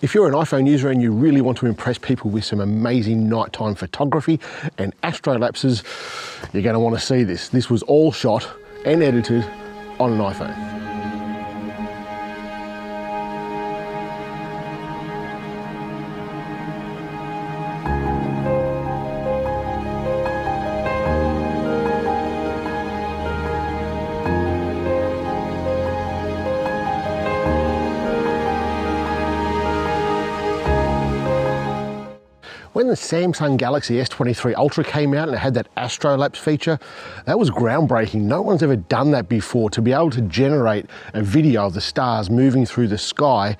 If you're an iPhone user and you really want to impress people with some amazing nighttime photography and astrolapses, you're going to want to see this. This was all shot and edited on an iPhone. When the Samsung Galaxy S23 Ultra came out and it had that astrolapse feature, that was groundbreaking. No one's ever done that before. To be able to generate a video of the stars moving through the sky,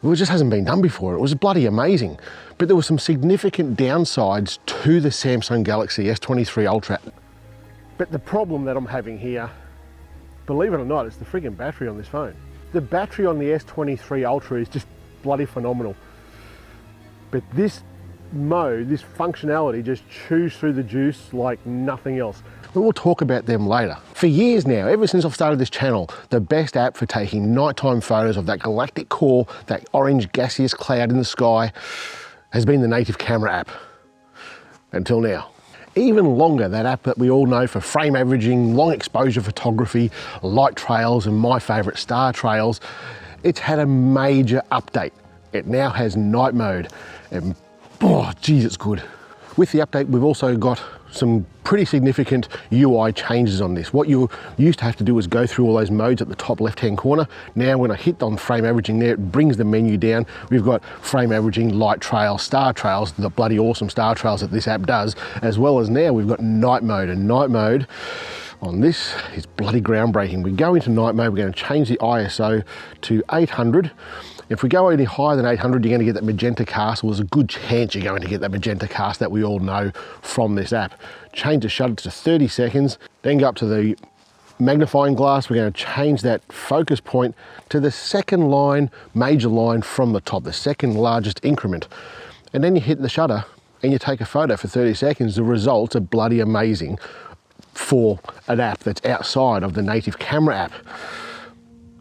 it just hasn't been done before. It was bloody amazing. But there were some significant downsides to the Samsung Galaxy S23 Ultra. But the problem that I'm having here, believe it or not, it's the friggin' battery on this phone. The battery on the S23 Ultra is just bloody phenomenal. But this mode, this functionality just chews through the juice like nothing else. But we'll talk about them later. For years now, ever since I've started this channel, the best app for taking nighttime photos of that galactic core, that orange gaseous cloud in the sky, has been the native camera app. Until now. Even longer, that app that we all know for frame averaging, long exposure photography, light trails, and my favorite star trails, it's had a major update. It now has night mode, and oh geez, it's good. With the update, we've also got some pretty significant UI changes on this. What you used to have to do was go through all those modes at the top left-hand corner. Now when I hit on frame averaging there, it brings the menu down. We've got frame averaging, light trail, star trails, the bloody awesome star trails that this app does, as well as now we've got night mode. And night mode on this is bloody groundbreaking. We go into night mode, we're going to change the ISO to 800. If we go any higher than 800, you're going to get that magenta cast. Well, there's a good chance you're going to get that magenta cast that we all know from this app. Change the shutter to 30 seconds, then go up to the magnifying glass. We're going to change that focus point to the second line, major line from the top, the second largest increment. And then you hit the shutter and you take a photo for 30 seconds. The results are bloody amazing for an app that's outside of the native camera app.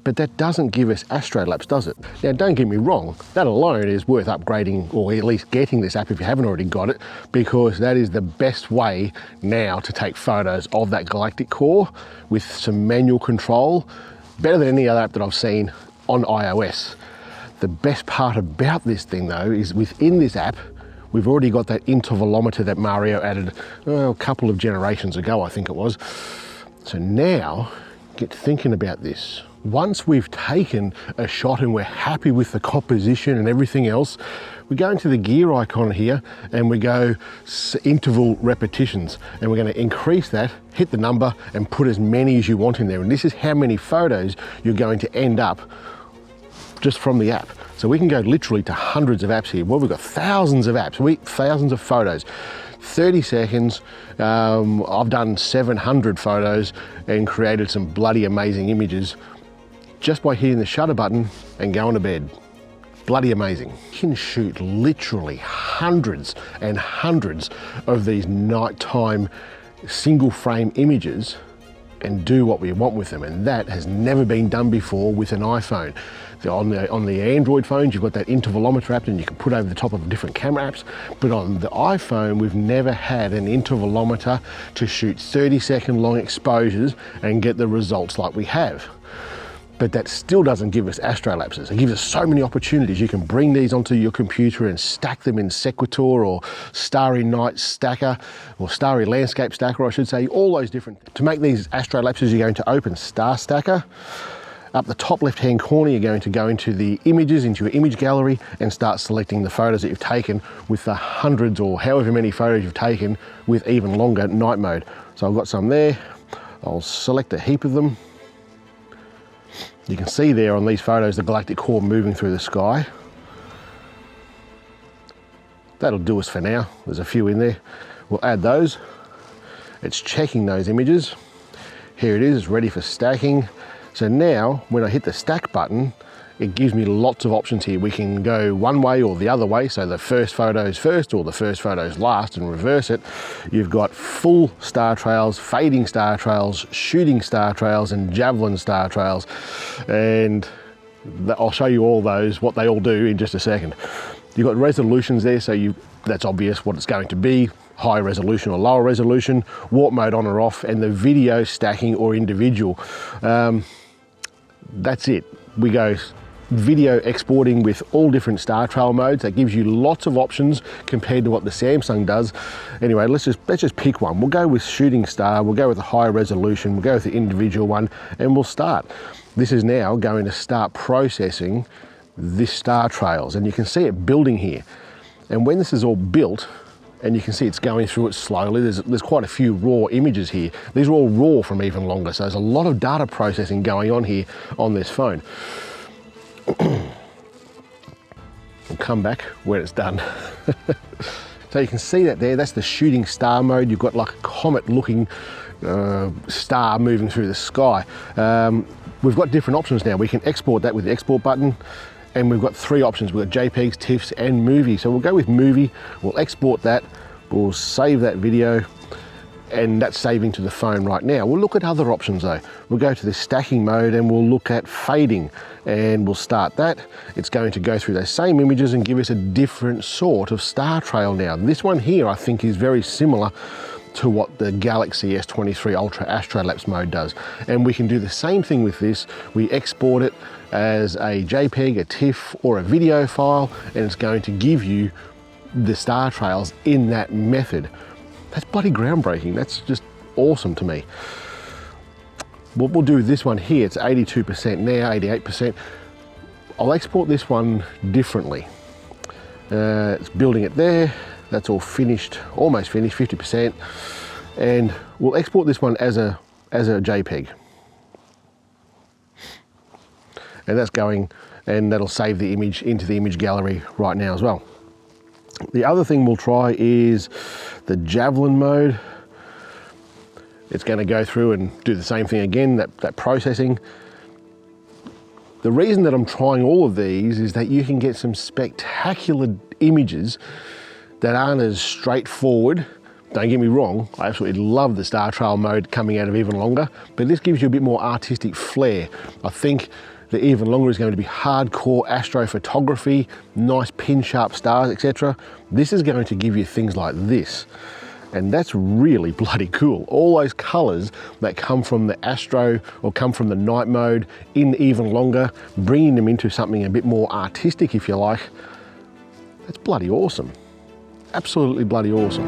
But that doesn't give us astrolapse, does it? Now, don't get me wrong, that alone is worth upgrading, or at least getting this app if you haven't already got it, because that is the best way now to take photos of that galactic core with some manual control, better than any other app that I've seen on iOS. The best part about this thing though is within this app, we've already got that intervalometer that Mario added a couple of generations ago, I think it was. So now, get thinking about this. Once we've taken a shot and we're happy with the composition and everything else, we go into the gear icon here and we go interval repetitions, and we're going to increase that, hit the number and put as many as you want in there. And this is how many photos you're going to end up just from the app. So we can go literally to hundreds of apps here. Well, we've got thousands of apps, thousands of photos. 30 seconds, I've done 700 photos and created some bloody amazing images just by hitting the shutter button and going to bed. Bloody amazing. You can shoot literally hundreds and hundreds of these nighttime single frame images and do what we want with them, and that has never been done before with an iPhone. On the Android phones, you've got that intervalometer app and you can put over the top of different camera apps, but on the iPhone, we've never had an intervalometer to shoot 30-second long exposures and get the results like we have. But that still doesn't give us astrolapses. It gives us so many opportunities. You can bring these onto your computer and stack them in Sequitur or Starry Night Stacker, or Starry Landscape Stacker, I should say, all those different. To make these astrolapses, you're going to open Star Stacker. Up the top left-hand corner, you're going to go into the images, into your image gallery, and start selecting the photos that you've taken with the hundreds or however many photos you've taken with even longer night mode. So I've got some there. I'll select a heap of them. You can see there on these photos the galactic core moving through the sky. That'll do us for now. There's a few in there. We'll add those. It's checking those images. Here it is, it's ready for stacking. So now when I hit the stack button, it gives me lots of options here. We can go one way or the other way, so the first photos first or the first photos last, and reverse it. You've got full star trails, fading star trails, shooting star trails, and javelin star trails. And I'll show you all those, what they all do in just a second. You've got resolutions there, so that's obvious what it's going to be. High resolution or lower resolution, warp mode on or off, and the video stacking or individual. That's it. We go video exporting with all different star trail modes. That gives you lots of options compared to what the Samsung does. Anyway, let's just pick one. We'll go with shooting star, we'll go with the high resolution, we'll go with the individual one, and we'll start. This is now going to start processing this star trails, and you can see it building here. And when this is all built, and you can see it's going through it slowly, there's quite a few raw images here. These are all raw from Even Longer, so there's a lot of data processing going on here on this phone. We'll come back when it's done. So you can see that there, that's the shooting star mode. You've got like a comet looking star moving through the sky. We've got different options now. We can export that with the export button, and we've got 3 options. We've got JPEGs, TIFFs, and movie. So we'll go with movie, we'll export that, we'll save that video, and that's saving to the phone right now. We'll look at other options though. We'll go to the stacking mode and we'll look at fading, and we'll start that. It's going to go through those same images and give us a different sort of star trail now. This one here I think is very similar to what the Galaxy S23 Ultra astrolapse mode does. And we can do the same thing with this. We export it as a JPEG, a TIFF, or a video file, and it's going to give you the star trails in that method. That's bloody groundbreaking. That's just awesome to me. What we'll do with this one here, it's 82% now, 88%. I'll export this one differently. It's building it there. That's all finished, almost finished, 50%. And we'll export this one as a JPEG. And that's going, and that'll save the image into the image gallery right now as well. The other thing we'll try is the Javelin mode. It's going to go through and do the same thing again, that processing. The reason that I'm trying all of these is that you can get some spectacular images that aren't as straightforward. Don't get me wrong, I absolutely love the star trail mode coming out of Even Longer, but this gives you a bit more artistic flair. I think the Even Longer is going to be hardcore astrophotography, nice pin sharp stars, etc. This is going to give you things like this. And that's really bloody cool. All those colors that come from the astro or come from the night mode in Even Longer, bringing them into something a bit more artistic, if you like, that's bloody awesome. Absolutely bloody awesome.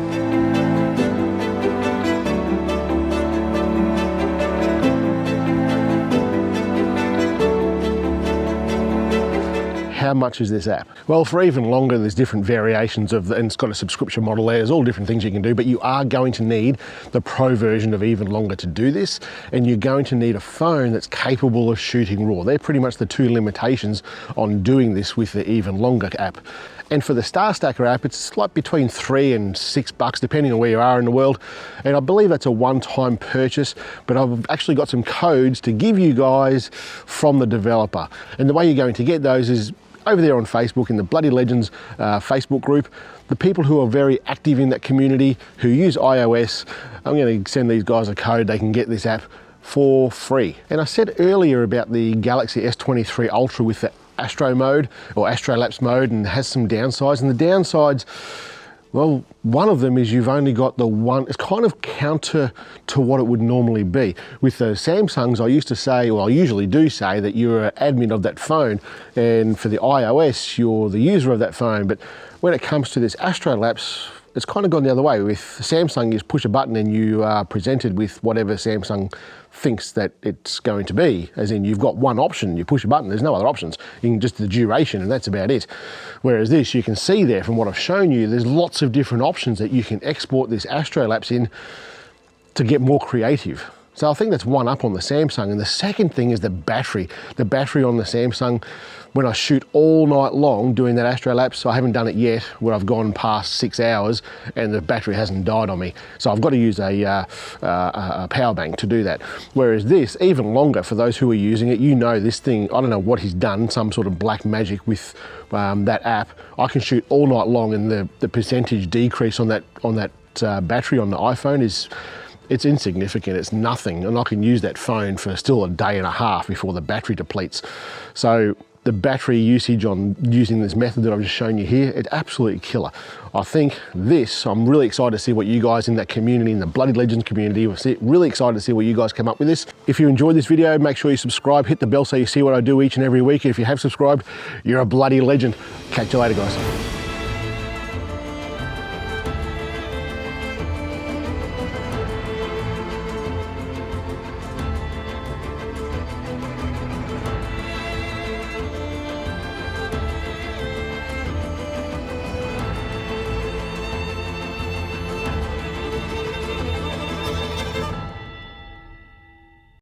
How much is this app? Well, for Even Longer, there's different variations of, and it's got a subscription model there. There's all different things you can do, but you are going to need the pro version of Even Longer to do this, and you're going to need a phone that's capable of shooting RAW. They're pretty much the 2 limitations on doing this with the Even Longer app. And for the Star Stacker app, it's like between $3 and $6, depending on where you are in the world. And I believe that's a one-time purchase, but I've actually got some codes to give you guys from the developer. And the way you're going to get those is over there on Facebook in the Bloody Legends Facebook group. The people who are very active in that community, who use iOS, I'm going to send these guys a code. They can get this app for free. And I said earlier about the Galaxy S23 Ultra with the Astro mode or astrolapse mode, and has some downsides. And the downsides, well, one of them is you've only got the one. It's kind of counter to what it would normally be. With the Samsungs, I used to say, well, I usually do say that you're an admin of that phone, and for the iOS, you're the user of that phone. But when it comes to this astrolapse, it's kind of gone the other way. With Samsung, you just push a button and you are presented with whatever Samsung thinks that it's going to be. As in, you've got one option, you push a button, there's no other options. You can just the duration, and that's about it. Whereas this, you can see there from what I've shown you, there's lots of different options that you can export this astrolapse in to get more creative. So I think that's one up on the Samsung. And the second thing is the battery. The battery on the Samsung, when I shoot all night long doing that astrolapse, I haven't done it yet where I've gone past 6 hours and the battery hasn't died on me. So I've got to use a power bank to do that. Whereas this, Even Longer, for those who are using it, you know this thing, I don't know what he's done, some sort of black magic with that app. I can shoot all night long, and the percentage decrease on that battery on the iPhone it's insignificant, it's nothing, and I can use that phone for still a day and a half before the battery depletes. So the battery usage on using this method that I've just shown you here, it's absolutely killer. I think this, I'm really excited to see what you guys in that community, in the Bloody Legends community, really excited to see what you guys come up with this. If you enjoyed this video, make sure you subscribe, hit the bell so you see what I do each and every week. If you have subscribed, you're a bloody legend. Catch you later, guys.